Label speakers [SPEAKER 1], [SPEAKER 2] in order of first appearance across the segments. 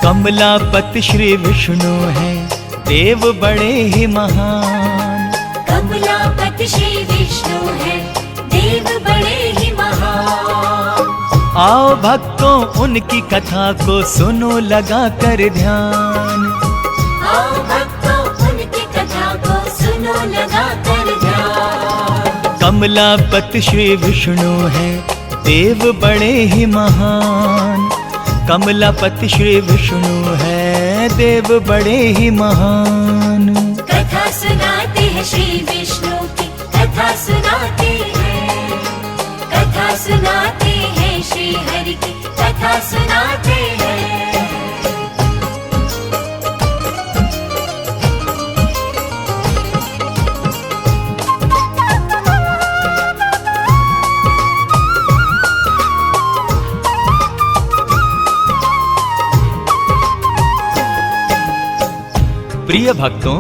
[SPEAKER 1] कमलापति श्री विष्णु हैं, देव बड़े ही महान।
[SPEAKER 2] कमलापति श्री विष्णु हैं, देव बड़े ही महान।
[SPEAKER 1] आओ भक्तों उनकी कथा को सुनो लगा कर ध्यान।
[SPEAKER 2] आओ भक्तों उनकी कथा को सुनो लगा कर ध्यान।
[SPEAKER 1] कमलापति श्री विष्णु हैं, देव बड़े ही महान। कमलापति श्री विष्णु हैं, देव बड़े ही महान।
[SPEAKER 2] कथा सुनाते हैं श्री विष्णु की, कथा सुनाते हैं। कथा सुनाते हैं श्री हरि की, कथा सुनाते हैं।
[SPEAKER 1] प्रिय भक्तों,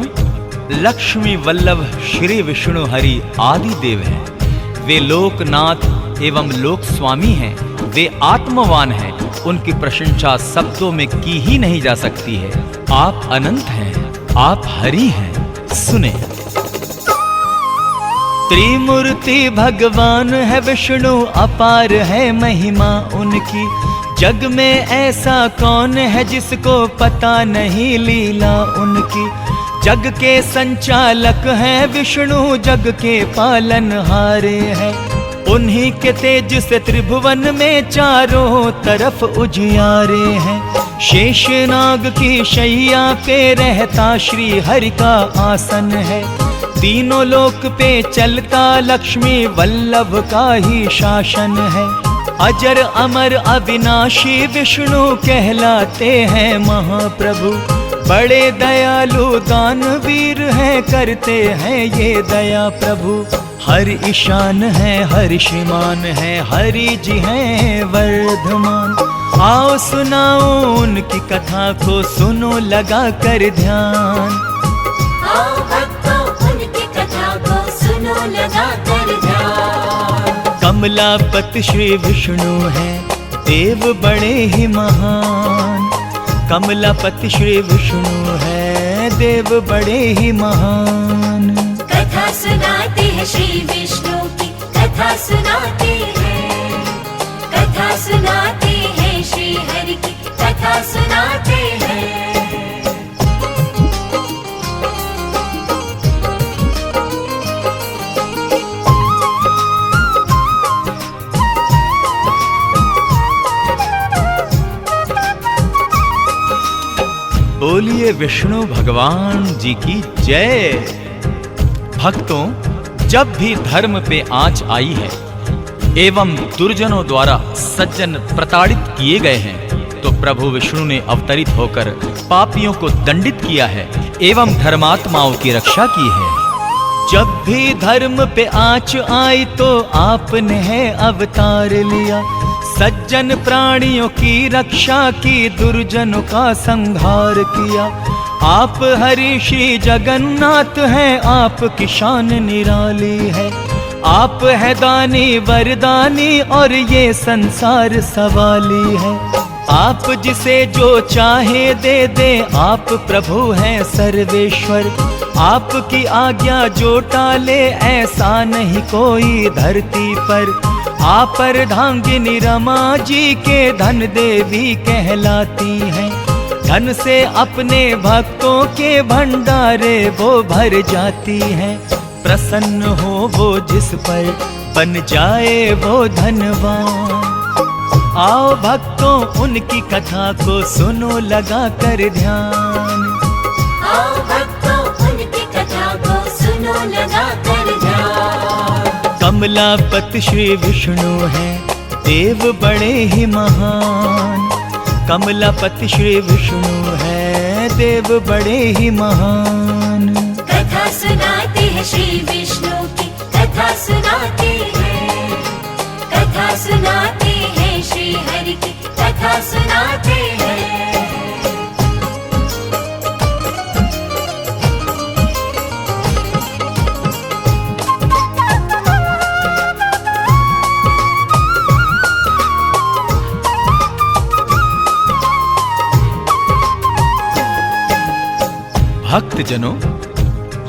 [SPEAKER 1] लक्ष्मी वल्लभ श्री विष्णु हरि आदि देव हैं। वे लोकनाथ एवं लोक स्वामी हैं। वे आत्मवान हैं। उनकी प्रशंसा शब्दों में की ही नहीं जा सकती है। आप अनंत हैं, आप हरि हैं। सुने। त्रिमूर्ति भगवान है विष्णु, अपार है महिमा उनकी। जग में ऐसा कौन है जिसको पता नहीं लीला उनकी। जग के संचालक हैं विष्णु, जग के पालनहारे हैं। उन्हीं के तेज से त्रिभुवन में चारों तरफ उजियारे हैं। शेषनाग की शैया पे रहता श्री हरि का आसन है। तीनों लोक पे चलता लक्ष्मी वल्लभ का ही शासन है। अजर अमर अविनाशी विष्णु कहलाते हैं महाप्रभु। बड़े दयालु दानवीर हैं, करते हैं ये दया प्रभु। हर ईशान है, हर श्रीमान है, हरि जी हैं वर्धमान। आओ सुनाओ उनकी कथा को सुनो लगा कर ध्यान।
[SPEAKER 2] आओ भक्तों उनकी कथा को सुनो लगा कर ध्यान।
[SPEAKER 1] कमलापति श्री विष्णु हैं, देव बड़े ही महान। कमलापति श्री विष्णु हैं, देव बड़े ही महान।
[SPEAKER 2] कथा सुनाते हैं श्री विष्णु की, कथा सुनाते हैं। कथा सुनाते हैं श्री हरि की, कथा सुनाते हैं।
[SPEAKER 1] बोलिए विष्णु भगवान जी की जय। भक्तों, जब भी धर्म पे आंच आई है एवं दुर्जनों द्वारा सज्जन प्रताड़ित किए गए हैं, तो प्रभु विष्णु ने अवतरित होकर पापियों को दंडित किया है एवं धर्मात्माओं की रक्षा की है। जब भी धर्म पे आंच आई तो आपने है अवतार लिया। सज्जन प्राणियों की रक्षा की, दुर्जनों का संहार किया। आप हरि श्री जगन्नाथ हैं, आपकी शान निराली है। आप है दानी वरदानी और ये संसार सवाली है। आप जिसे जो चाहे दे दे, आप प्रभु हैं सर्वेश्वर। आपकी आज्ञा जो टाले, ऐसा नहीं कोई धरती पर। आप अर्धांगिनी रमा जी के धन देवी कहलाती हैं। धन से अपने भक्तों के भंडारे वो भर जाती हैं। प्रसन्न हो वो जिस पर, बन जाए वो धनवान। आओ भक्तों उनकी कथा को सुनो लगा कर ध्यान।
[SPEAKER 2] आओ भक्तों उनकी कथा को सुनो लगा कर ध्यान।
[SPEAKER 1] कमलापति श्री विष्णु हैं, देव बड़े ही महान। कमलापति श्री विष्णु हैं, देव बड़े ही महान।
[SPEAKER 2] कथा सुनाते हैं श्री विष्णु की, कथा सुनाते हैं। कथा सुनाते हैं श्री हरि की, कथा सुनाते हैं।
[SPEAKER 1] भक्त जनों,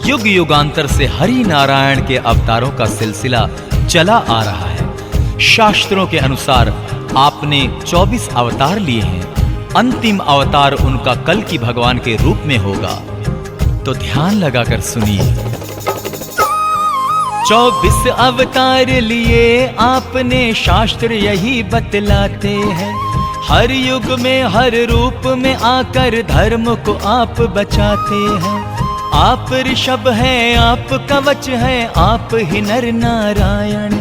[SPEAKER 1] युग युगांतर से हरि नारायण के अवतारों का सिलसिला चला आ रहा है। शास्त्रों के अनुसार आपने 24 अवतार लिए हैं। अंतिम अवतार उनका कल की भगवान के रूप में होगा। तो ध्यान लगाकर सुनिए। 24 अवतार लिए आपने, शास्त्र यही बतलाते हैं। हर युग में हर रूप में आकर धर्म को आप बचाते हैं। आप ऋषभ हैं, आप कवच हैं, आप ही नर नारायण।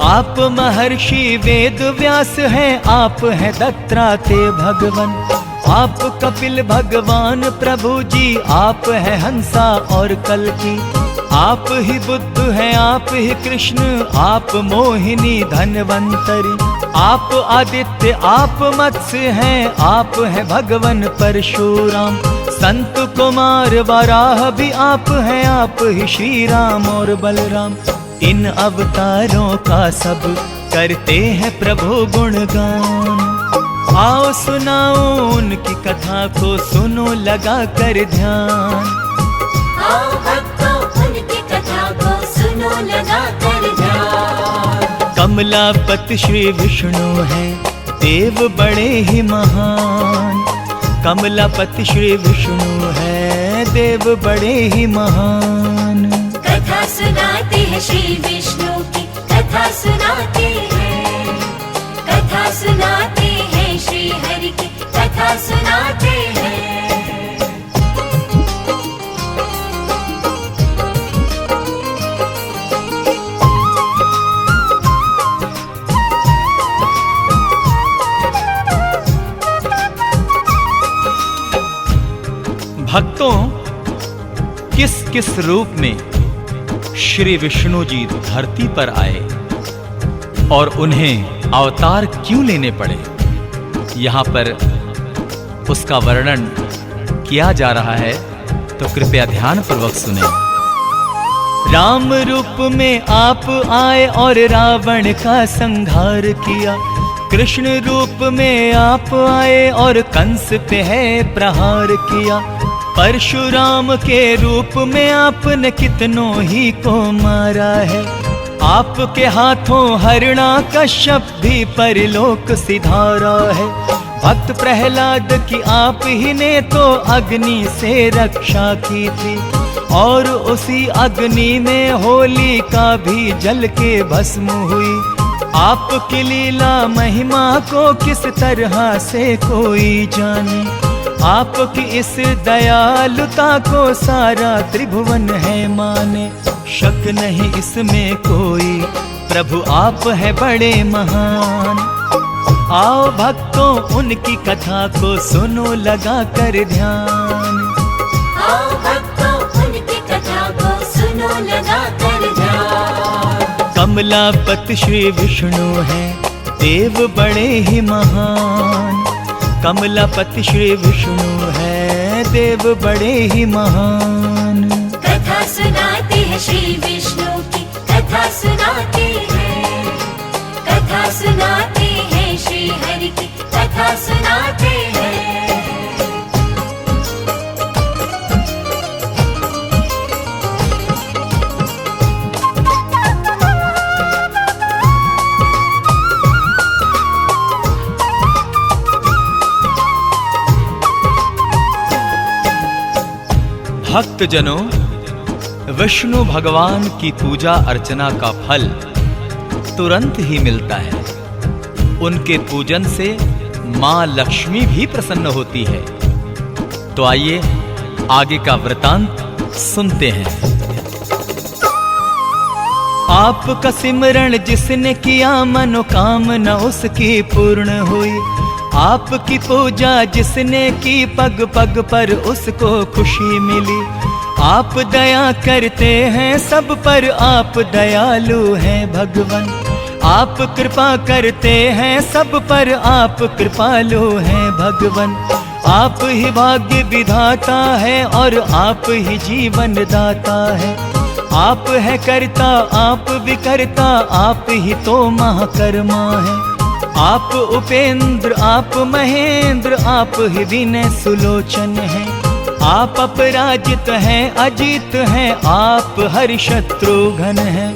[SPEAKER 1] आप महर्षि वेद व्यास हैं, आप हैं दत्तात्रेय भगवान। आप कपिल भगवान प्रभु जी, आप हैं हंसा और कल्की। आप ही बुद्ध हैं, आप ही कृष्ण, आप मोहिनी धनवंतरी। आप आदित्य, आप मत्स्य हैं, आप हैं भगवान परशुराम। संत कुमार वराह भी आप हैं, आप ही श्री राम और बलराम। इन अवतारों का सब करते हैं प्रभु गुणगान। आओ सुनाओ उनकी कथा को, सुनो लगा कर ध्यान।
[SPEAKER 2] आओ भक्तों उनकी कथा को सुनो लगा कर ध्यान।
[SPEAKER 1] कमलापति श्री विष्णु हैं, देव बड़े ही महान। कमलापति श्री विष्णु हैं, देव बड़े ही महान।
[SPEAKER 2] कथा सुनाते हैं श्री विष्णु की, कथा सुनाते हैं। कथा सुनाते हैं श्री हरि की, कथा सुनाते हैं।
[SPEAKER 1] भक्तों, किस किस रूप में श्री विष्णु जी धरती पर आए और उन्हें अवतार क्यों लेने पड़े, यहाँ पर उसका वर्णन किया जा रहा है। तो कृपया ध्यान पूर्वक सुने। राम रूप में आप आए और रावण का संहार किया। कृष्ण रूप में आप आए और कंस पे है प्रहार किया। परशुराम के रूप में आपने कितनों ही को मारा है। आपके हाथों हिरण्यकश्यप भी परलोक सिधारा है। भक्त प्रहलाद की आप ही ने तो अग्नि से रक्षा की थी, और उसी अग्नि में होलिका भी जल के भस्म हुई। आपकी लीला महिमा को किस तरह से कोई जाने। आपकी इस दयालुता को सारा त्रिभुवन है माने। शक नहीं इसमें कोई, प्रभु आप है बड़े महान। आओ भक्तों उनकी कथा को सुनो लगा कर ध्यान।
[SPEAKER 2] आओ भक्तों उनकी कथा को सुनो लगा कर ध्यान।
[SPEAKER 1] कमलापति श्री विष्णु हैं, देव बड़े ही महान। कमलापति श्री विष्णु हैं, देव बड़े ही महान।
[SPEAKER 2] कथा सुनाते हैं श्री विष्णु की, कथा सुनाते हैं। कथा सुनाते हैं श्री हरि की, कथा सुनाते हैं।
[SPEAKER 1] भक्तजनों, विष्णु भगवान की पूजा अर्चना का फल तुरंत ही मिलता है। उनके पूजन से मां लक्ष्मी भी प्रसन्न होती है। तो आइए आगे का वृतांत सुनते हैं। आपका सिमरण जिसने किया मनोकामना उसकी पूर्ण हुई। आपकी पूजा जिसने की पग पग पर उसको खुशी मिली। आप दया करते हैं सब पर, आप दयालु हैं भगवान। आप कृपा करते हैं सब पर, आप कृपालु हैं भगवान। आप ही भाग्य विधाता है और आप ही जीवन दाता है। आप है करता, आप विकर्ता, आप ही तो महाकर्मा है। आप उपेंद्र, आप महेंद्र, आप ही विनय सुलोचन है। आप अपराजित हैं, अजित हैं, आप हरि शत्रुघ्न हैं।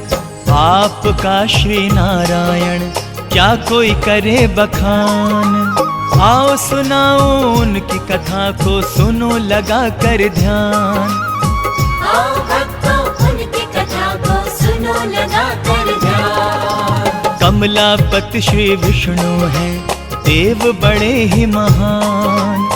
[SPEAKER 1] आपका श्री नारायण क्या कोई करे बखान। आओ सुनाओ उनकी कथा को, सुनो लगा कर ध्यान।
[SPEAKER 2] आओ भक्तों उनकी कथा को सुनो लगा कर ध्यान।
[SPEAKER 1] कमलापति श्री विष्णु हैं, देव बड़े ही महान।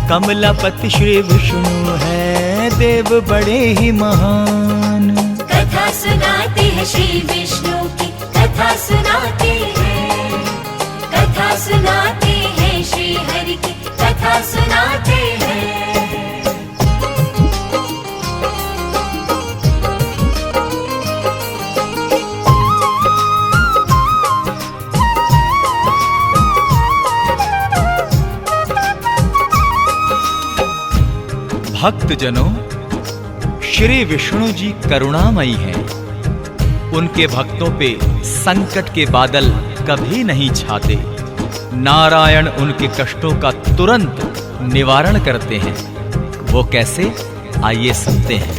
[SPEAKER 1] कमलापति श्री विष्णु हैं, देव बड़े ही महान।
[SPEAKER 2] कथा सुनाते हैं श्री विष्णु की, कथा सुनाते हैं। कथा सुनाते हैं श्री हरि की, कथा सुनाते हैं।
[SPEAKER 1] भक्तजनों, श्री विष्णु जी करुणामयी हैं। उनके भक्तों पे संकट के बादल कभी नहीं छाते। नारायण उनके कष्टों का तुरंत निवारण करते हैं। वो कैसे, आइए सुनते हैं।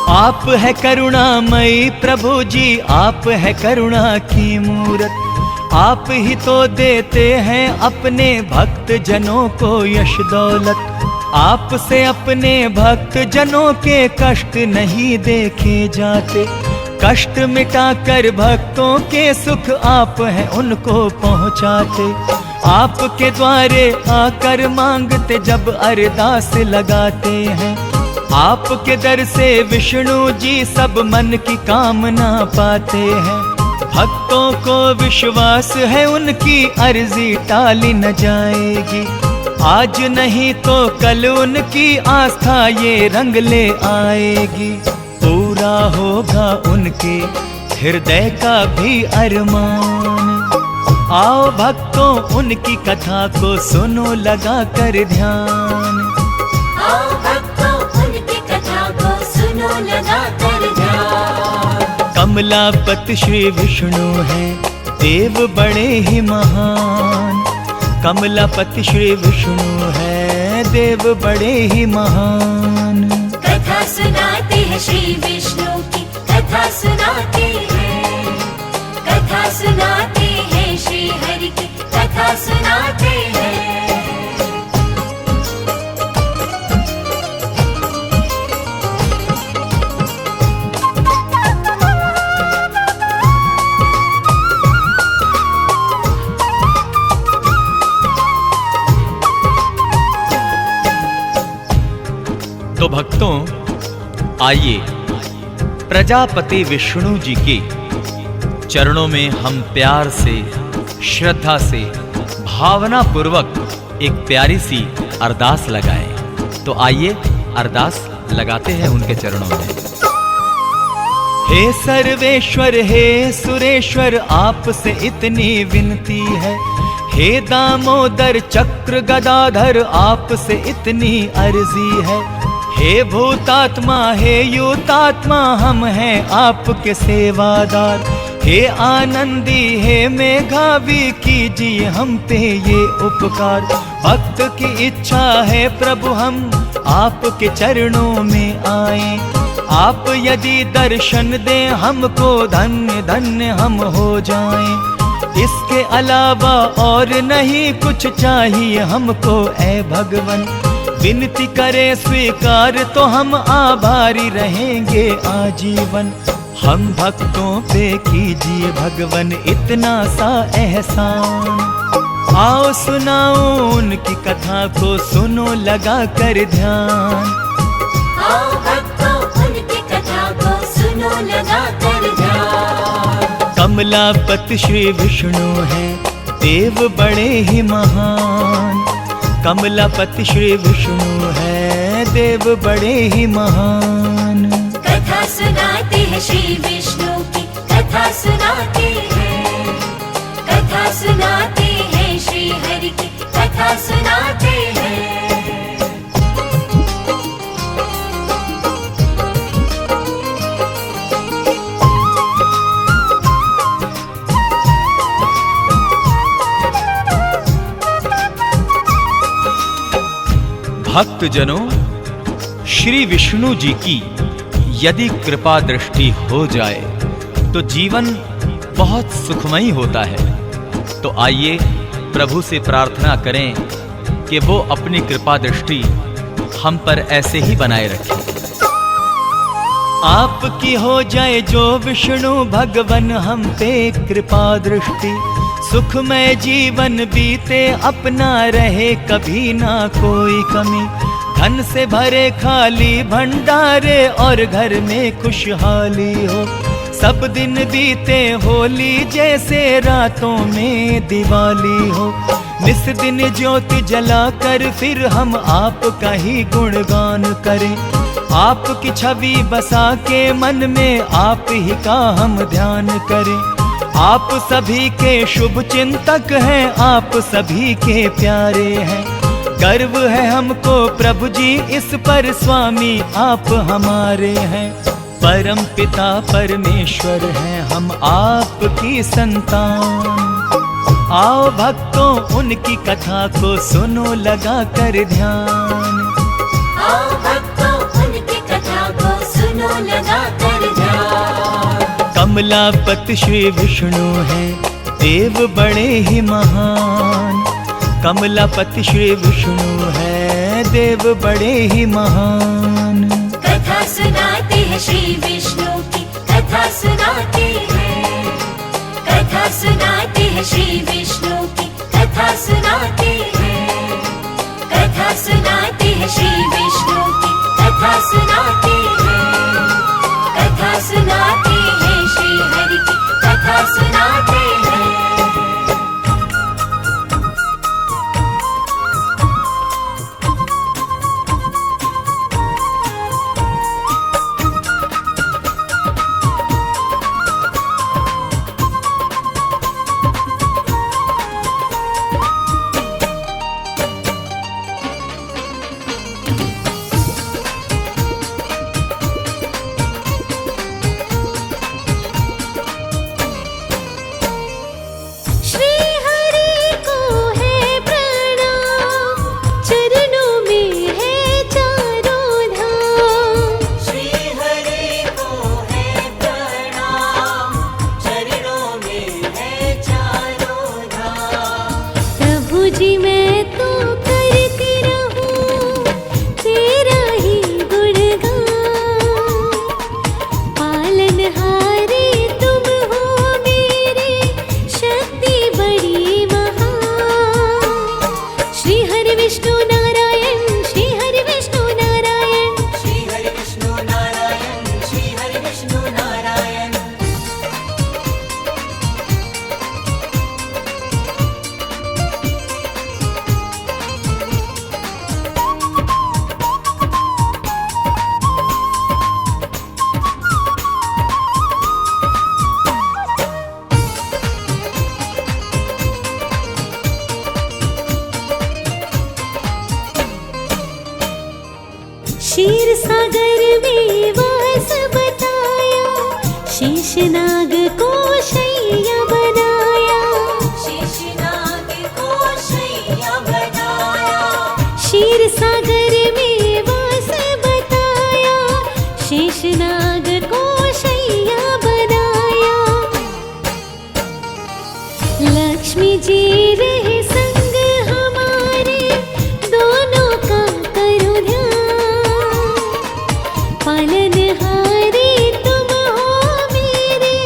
[SPEAKER 1] आप है करुणामयी प्रभु जी, आप है करुणा की मूरत। आप ही तो देते हैं अपने भक्त जनों को यश दौलत। आपसे अपने भक्त जनों के कष्ट नहीं देखे जाते। कष्ट मिटाकर भक्तों के सुख आप हैं उनको पहुंचाते। आपके द्वारे आकर मांगते जब अरदास लगाते हैं। आपके दर से विष्णु जी सब मन की कामना पाते हैं। भक्तों को विश्वास है उनकी अर्जी टाली न जाएगी। आज नहीं तो कल उनकी आस्था ये रंग ले आएगी। पूरा होगा उनके हृदय का भी अरमान। आओ भक्तों उनकी कथा को सुनो लगा कर ध्यान।
[SPEAKER 2] आओ भक्तों उनकी कथा को सुनो लगा कर ध्यान।
[SPEAKER 1] कमलापति श्री विष्णु हैं, देव बड़े ही महान। कमलापति श्री विष्णु हैं, देव बड़े ही महान।
[SPEAKER 2] कथा सुनाते हैं श्री विष्णु की, कथा सुनाते हैं। कथा सुनाते हैं श्री हरि की, कथा सुनाते हैं।
[SPEAKER 1] तो भक्तों, आइए प्रजापति विष्णु जी के चरणों में हम प्यार से, श्रद्धा से, भावना पूर्वक एक प्यारी सी अरदास लगाएं। तो आइए अरदास लगाते हैं उनके चरणों में। हे सर्वेश्वर, हे सुरेश्वर, आपसे इतनी विनती है। हे दामोदर चक्र गदाधर, आपसे इतनी अर्जी है। हे भूतात्मा, हे युतात्मा, हम हैं आपके सेवादार। हे आनंदी, हे मेघावी, कीजिए हम पे ये उपकार। भक्त की इच्छा है प्रभु हम आपके चरणों में आए। आप यदि दर्शन दें हमको, धन्य धन्य हम हो जाएं। इसके अलावा और नहीं कुछ चाहिए हमको ऐ भगवन। विनती करे स्वीकार तो हम आभारी रहेंगे आजीवन। हम भक्तों पे कीजिए भगवन इतना सा एहसान। आओ सुनाओ उनकी कथा को, सुनो लगा कर ध्यान।
[SPEAKER 2] आओ भक्तों उनकी कथा को सुनो लगा कर ध्यान।
[SPEAKER 1] कमलापति श्री विष्णु हैं, देव बड़े ही महान। कमलापति श्री विष्णु हैं, देव बड़े ही महान।
[SPEAKER 2] कथा सुनाते हैं श्री विष्णु की, कथा सुनाते हैं। कथा सुनाते हैं श्री हरि की, कथा सुनाते हैं।
[SPEAKER 1] भक्तजनों, श्री विष्णु जी की यदि कृपा दृष्टि हो जाए तो जीवन बहुत सुखमयी होता है। तो आइए प्रभु से प्रार्थना करें कि वो अपनी कृपा दृष्टि हम पर ऐसे ही बनाए रखें। आपकी हो जाए जो विष्णु भगवन हम पे कृपा दृष्टि, सुखमय जीवन बीते अपना रहे कभी ना कोई कमी, धन से भरे खाली भंडारे और घर में खुशहाली हो, सब दिन बीते होली जैसे रातों में दिवाली हो, निस दिन ज्योति जलाकर फिर हम आपका ही गुणगान करें, आपकी छवि बसा के मन में आप ही का हम ध्यान करें, आप सभी के शुभ चिंतक हैं, आप सभी के प्यारे हैं, गर्व है हमको प्रभु जी इस पर, स्वामी आप हमारे हैं, परम पिता परमेश्वर हैं हम आपकी संतान। आओ भक्तों उनकी कथा को सुनो लगा कर ध्यान,
[SPEAKER 2] आओ भक्तों उनकी कथा को सुनो लगा कर ध्यान।
[SPEAKER 1] कमलापति श्री विष्णु हैं देव बड़े ही महान, कमलापति श्री विष्णु हैं देव बड़े ही महान।
[SPEAKER 2] कथा सुनाते हैं श्री विष्णु की, कथा सुनाते हैं, कथा सुनाते हैं श्री विष्णु की, कथा सुनाते हैं, कथा सुनाते हैं श्री विष्णु की, कथा सुनाते हैं, कथा सुनाते हैं श्री हरि की, कथा सुनाते हैं।
[SPEAKER 3] क्षीर सागर में वास बताया, शेषनाग को शैया बनाया,
[SPEAKER 2] शेषनाग को शैया बनाया,
[SPEAKER 3] क्षीर सागर में वास बताया, शेषनाग को शैया बनाया, लक्ष्मी जी रहे संग हमारे, दोनों का करो ध्यान, पालनहारे तुम हो मेरे,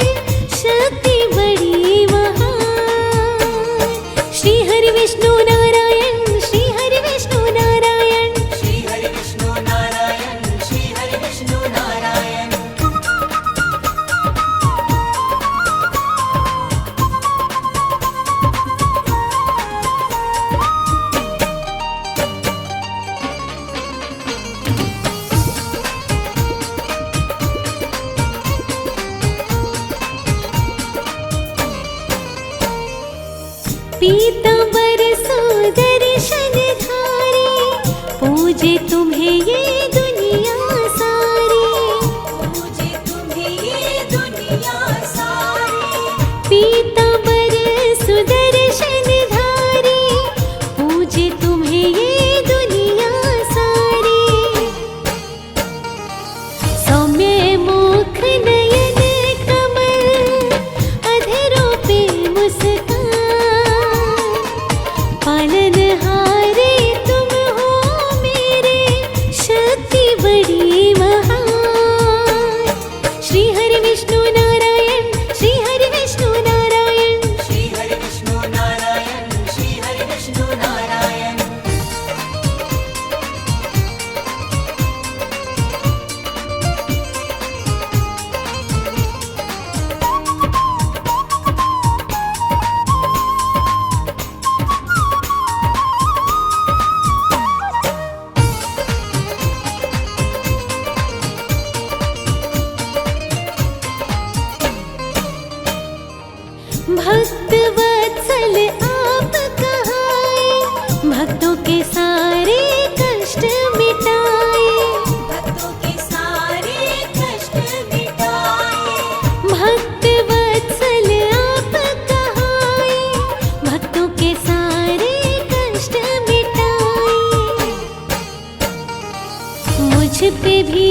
[SPEAKER 3] शक्ति बड़ी महान। श्री हरि विष्णु नारायण, श्री हरि विष्णु नारायण, भक्तों के सारे कष्ट मिटाए,
[SPEAKER 2] भक्तों के सारे कष्ट मिटाए।
[SPEAKER 3] भक्त वत्सल आप कहाए, भक्तों के सारे कष्ट मिटाए। मुझ पे भी